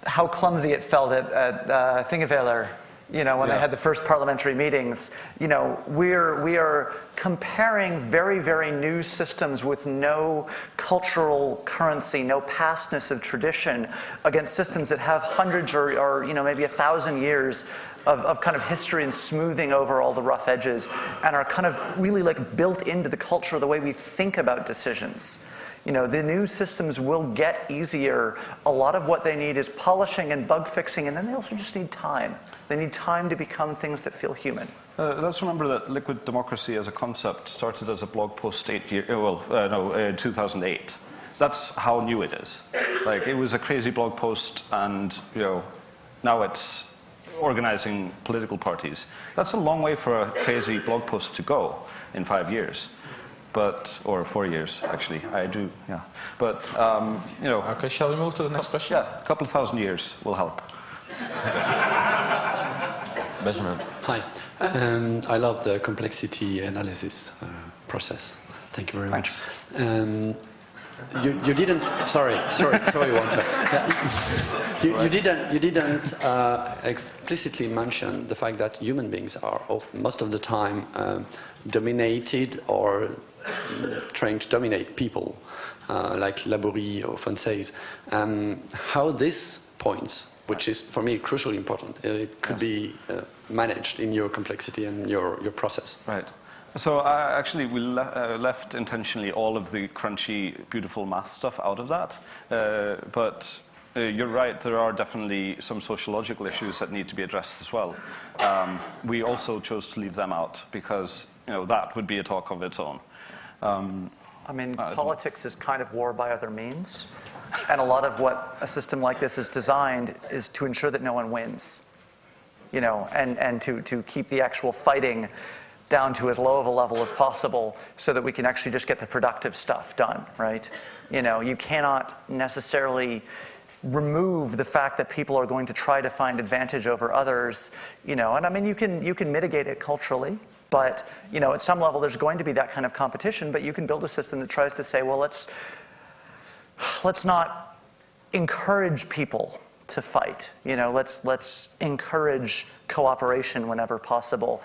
how clumsy it felt at Thingvellir. You know, when they had the first parliamentary meetings, you know, we are comparing very, very new systems with no cultural currency, no pastness of tradition against systems that have hundreds or you know, maybe 1,000 years of kind of history and smoothing over all the rough edges and are kind of really like built into the culture, the way we think about decisions. You know, the new systems will get easier. A lot of what they need is polishing and bug fixing, and then they also just need time. They need time to become things that feel human. Let's remember that liquid democracy as a concept started as a blog post 2008. That's how new it is. Like, it was a crazy blog post, and you know, now it's organizing political parties. That's a long way for a crazy blog post to go in 5 years. But, or 4 years, actually. I do, yeah. But, you know. Okay, shall we move to the next question? Yeah, a couple of thousand years will help. Benjamin. Hi. I love the complexity analysis process. Thank you very much. You didn't. Sorry, Walter. You didn't explicitly mention the fact that human beings are most of the time dominated or trying to dominate people, like Laborie often says. How this point, which is for me crucially important, it could be managed in your complexity and your process. Right. So actually we left intentionally all of the crunchy, beautiful math stuff out of that. But you're right, there are definitely some sociological issues that need to be addressed as well. We also chose to leave them out because, you know, that would be a talk of its own. I mean, politics is kind of war by other means. And a lot of what a system like this is designed is to ensure that no one wins. You know, and to keep the actual fighting down to as low of a level as possible so that we can actually just get the productive stuff done, right? You know, you cannot necessarily remove the fact that people are going to try to find advantage over others, you know, and I mean, you can mitigate it culturally, but, you know, at some level there's going to be that kind of competition, but you can build a system that tries to say, well, let's not encourage people to fight, you know, let's encourage cooperation whenever possible,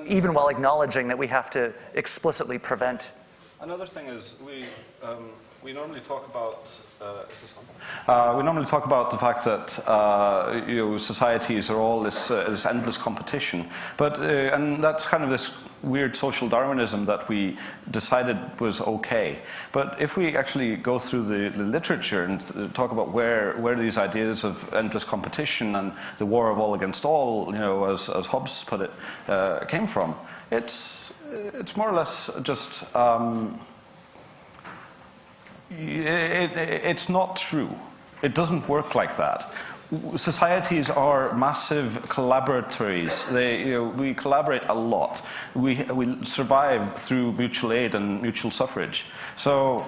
even while acknowledging that we have to explicitly prevent. Another thing is we normally talk about the fact that you know, societies are all this endless competition, but and that's kind of this weird social Darwinism that we decided was okay. But if we actually go through the literature and talk about where these ideas of endless competition and the war of all against all, you know, as Hobbes put it, came from, it's more or less just. It's not true. It doesn't work like that. societies are massive collaboratories. We collaborate a lot. We survive through mutual aid and mutual suffrage. So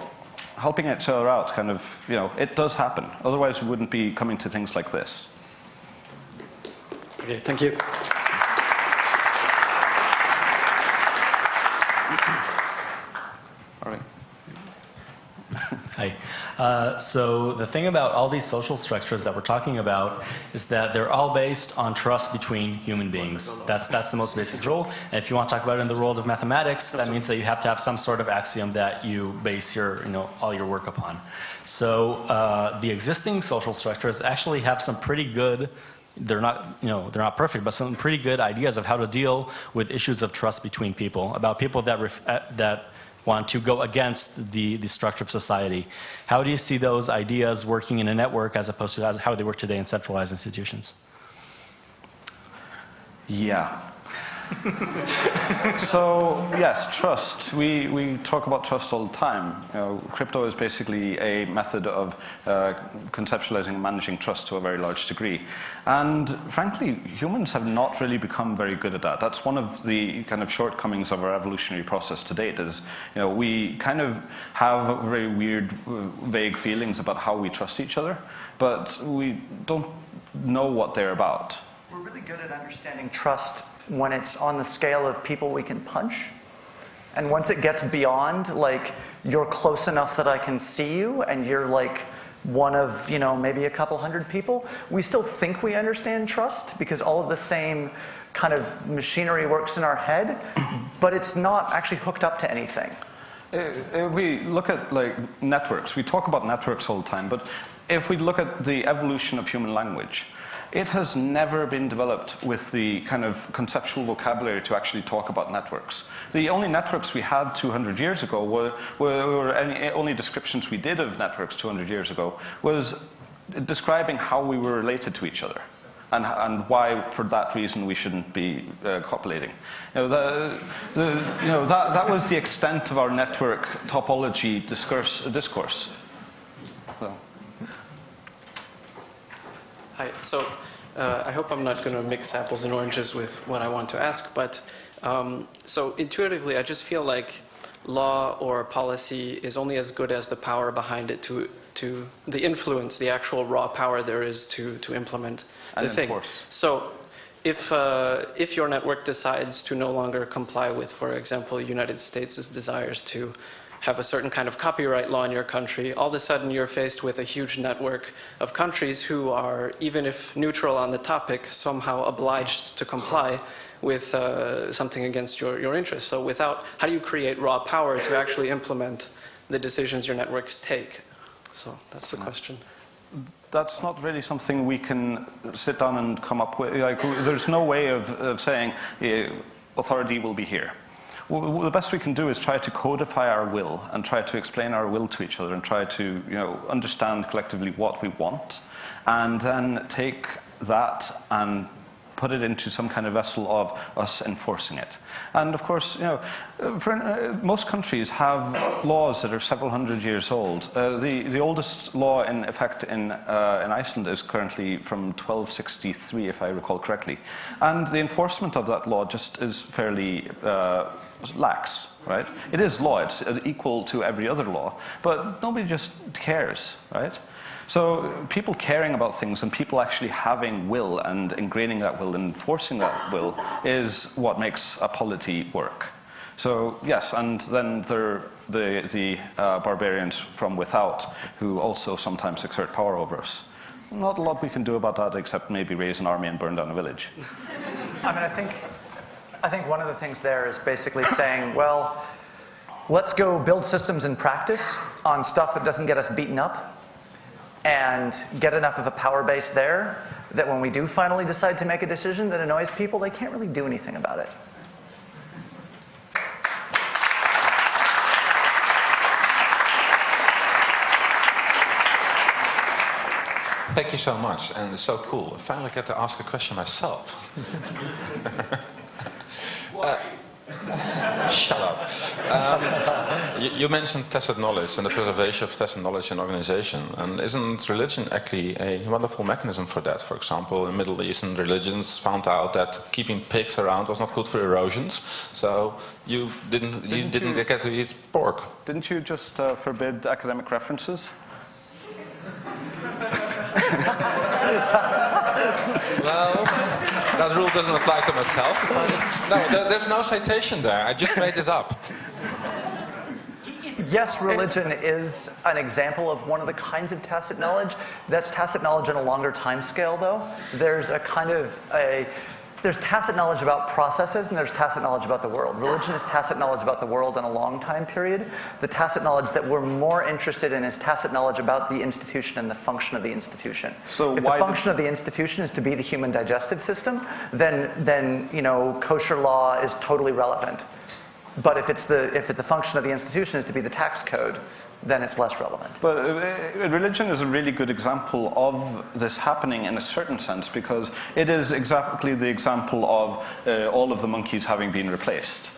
helping each other out kind of, it does happen. Otherwise we wouldn't be coming to things like this. Okay, thank you. All right. Hi. So the thing about all these social structures that we're talking about is that they're all based on trust between human beings. That's the most basic rule. And if you want to talk about it in the world of mathematics, that means that you have to have some sort of axiom that you base your, all your work upon. So the existing social structures actually have some pretty good, they're not perfect, but some pretty good ideas of how to deal with issues of trust between people, about people that want to go against the structure of society. How do you see those ideas working in a network as opposed to how they work today in centralized institutions? Yeah. So yes, trust. We talk about trust all the time. Crypto is basically a method of conceptualizing and managing trust to a very large degree. And frankly, humans have not really become very good at that. That's one of the kind of shortcomings of our evolutionary process to date is, we kind of have very weird, vague feelings about how we trust each other, but we don't know what they're about. We're really good at understanding trust when it's on the scale of people we can punch. And once it gets beyond, you're close enough that I can see you, and you're one of, maybe a couple hundred people, we still think we understand trust because all of the same kind of machinery works in our head, but it's not actually hooked up to anything. We look at networks. We talk about networks all the time, but if we look at the evolution of human language, it has never been developed with the kind of conceptual vocabulary to actually talk about networks. The only networks we had 200 years ago only descriptions we did of networks 200 years ago was describing how we were related to each other and why, for that reason, we shouldn't be copulating. That was the extent of our network topology discourse. So. Hi. So I hope I'm not going to mix apples and oranges with what I want to ask, but so intuitively I just feel like law or policy is only as good as the power behind it to the influence, the actual raw power there is to implement the thing. So if your network decides to no longer comply with, for example, United States' desires to have a certain kind of copyright law in your country, all of a sudden you're faced with a huge network of countries who are, even if neutral on the topic, somehow obliged to comply with something against your interests. So how do you create raw power to actually implement the decisions your networks take? So that's the question. That's not really something we can sit down and come up with. There's no way of saying authority will be here. Well, the best we can do is try to codify our will and try to explain our will to each other and try to understand collectively what we want, and then take that and put it into some kind of vessel of us enforcing it. And of course, most countries have laws that are several hundred years old. The oldest law in effect in Iceland is currently from 1263, if I recall correctly. And the enforcement of that law just is fairly lax, right? It is law, it's equal to every other law, but nobody just cares, right? So people caring about things and people actually having will and ingraining that will and enforcing that will is what makes a polity work. So yes, and then there are the barbarians from without who also sometimes exert power over us. Not a lot we can do about that except maybe raise an army and burn down a village. I think one of the things there is basically saying, well, let's go build systems in practice on stuff that doesn't get us beaten up and get enough of a power base there that when we do finally decide to make a decision that annoys people, they can't really do anything about it. Thank you so much, and it's so cool. I finally get to ask a question myself. Shut up. You mentioned tacit knowledge and the preservation of tacit knowledge in organization. And isn't religion actually a wonderful mechanism for that? For example, in Middle Eastern religions found out that keeping pigs around was not good for erosions. So you didn't get to eat pork. Didn't you just forbid academic references? Well, that rule doesn't apply to myself. No, there's no citation there. I just made this up. Yes, religion is an example of one of the kinds of tacit knowledge. That's tacit knowledge on a longer time scale, though. There's there's tacit knowledge about processes, and there's tacit knowledge about the world. Religion is tacit knowledge about the world in a long time period. The tacit knowledge that we're more interested in is tacit knowledge about the institution and the function of the institution. So if the function of the institution is to be the human digestive system, then kosher law is totally relevant. But if the function of the institution is to be the tax code, then it's less relevant. But religion is a really good example of this happening in a certain sense, because it is exactly the example of all of the monkeys having been replaced.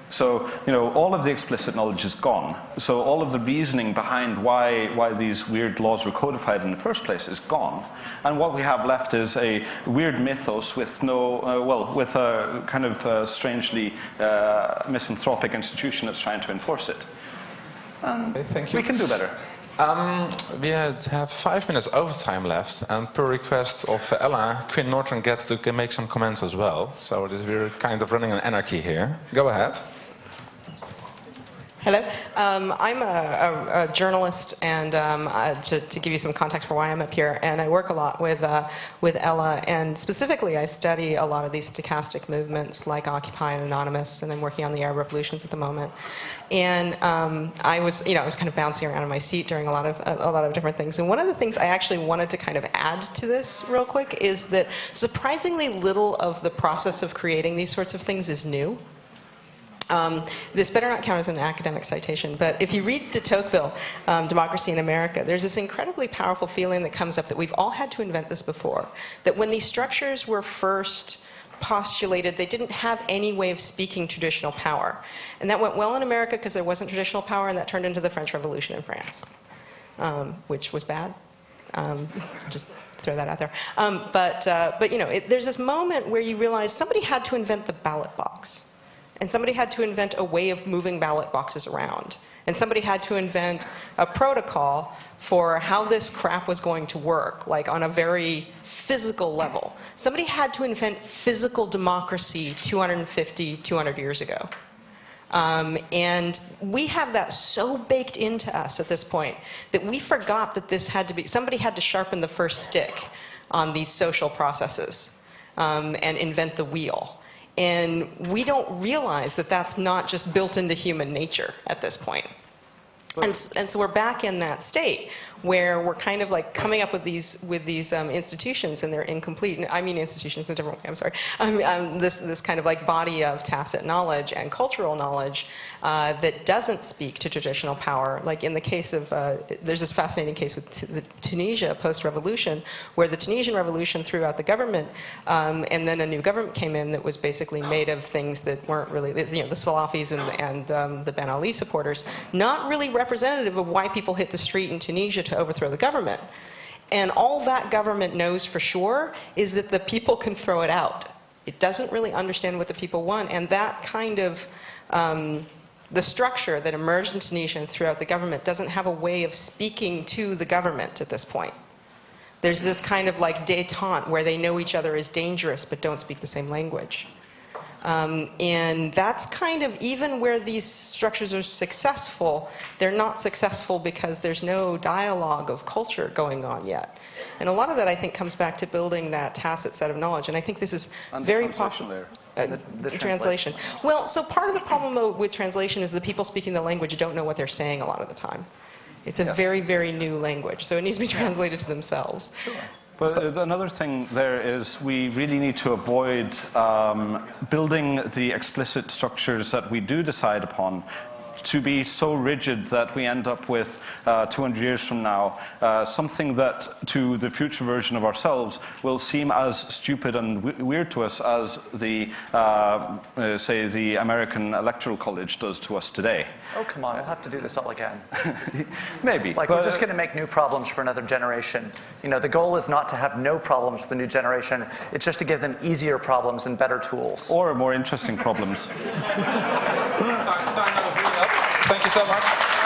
So, all of the explicit knowledge is gone. So all of the reasoning behind why these weird laws were codified in the first place is gone. And what we have left is a weird mythos with with a kind of strangely misanthropic institution that's trying to enforce it. Okay, thank you. We can do better. We have 5 minutes overtime left, and per request of Ella, Quinn Norton gets to make some comments as well. So we're kind of running an anarchy here. Go ahead. Hello. I'm a journalist, and to give you some context for why I'm up here, and I work a lot with Ella, and specifically I study a lot of these stochastic movements like Occupy and Anonymous, and I'm working on the Arab revolutions at the moment. And I was kind of bouncing around in my seat during a lot of different things. And one of the things I actually wanted to kind of add to this real quick is that surprisingly little of the process of creating these sorts of things is new. This better not count as an academic citation, but if you read de Tocqueville, Democracy in America, there's this incredibly powerful feeling that comes up that we've all had to invent this before, that when these structures were first postulated, they didn't have any way of speaking traditional power. And that went well in America because there wasn't traditional power, and that turned into the French Revolution in France, which was bad. Just throw that out there. But there's this moment where you realize somebody had to invent the ballot box. And somebody had to invent a way of moving ballot boxes around. And somebody had to invent a protocol for how this crap was going to work, like on a very physical level. Somebody had to invent physical democracy 200 years ago. And we have that so baked into us at this point that we forgot that this had to be, somebody had to sharpen the first stick on these social processes and invent the wheel. And we don't realize that that's not just built into human nature at this point. And so we're back in that state where we're kind of like coming up with these institutions, and they're incomplete. And I mean institutions in a different way, I'm sorry. This kind of like body of tacit knowledge and cultural knowledge that doesn't speak to traditional power. Like in the case of, there's this fascinating case with Tunisia post-revolution, where the Tunisian revolution threw out the government, and then a new government came in that was basically made of things that weren't really, the Salafis and the Ben Ali supporters, not really representative of why people hit the street in Tunisia to overthrow the government. And all that government knows for sure is that the people can throw it out. It doesn't really understand what the people want. And that kind of, the structure that emerged in Tunisia and throughout the government doesn't have a way of speaking to the government at this point. There's this kind of like détente where they know each other is dangerous but don't speak the same language. And that's kind of, even where these structures are successful, they're not successful because there's no dialogue of culture going on yet. And a lot of that, I think, comes back to building that tacit set of knowledge. And I think this is very possible. The translation. Well, so part of the problem with translation is the people speaking the language don't know what they're saying a lot of the time. It's a very, very new language, so it needs to be translated to themselves. Sure. But another thing there is we really need to avoid building the explicit structures that we do decide upon to be so rigid that we end up with 200 years from now something that to the future version of ourselves will seem as stupid and weird to us as the say the American Electoral College does to us today. Oh, come on, we'll have to do this all again. Maybe. Like, we're just going to make new problems for another generation. You know, the goal is not to have no problems for the new generation. It's just to give them easier problems and better tools. Or more interesting problems. Thank you so much.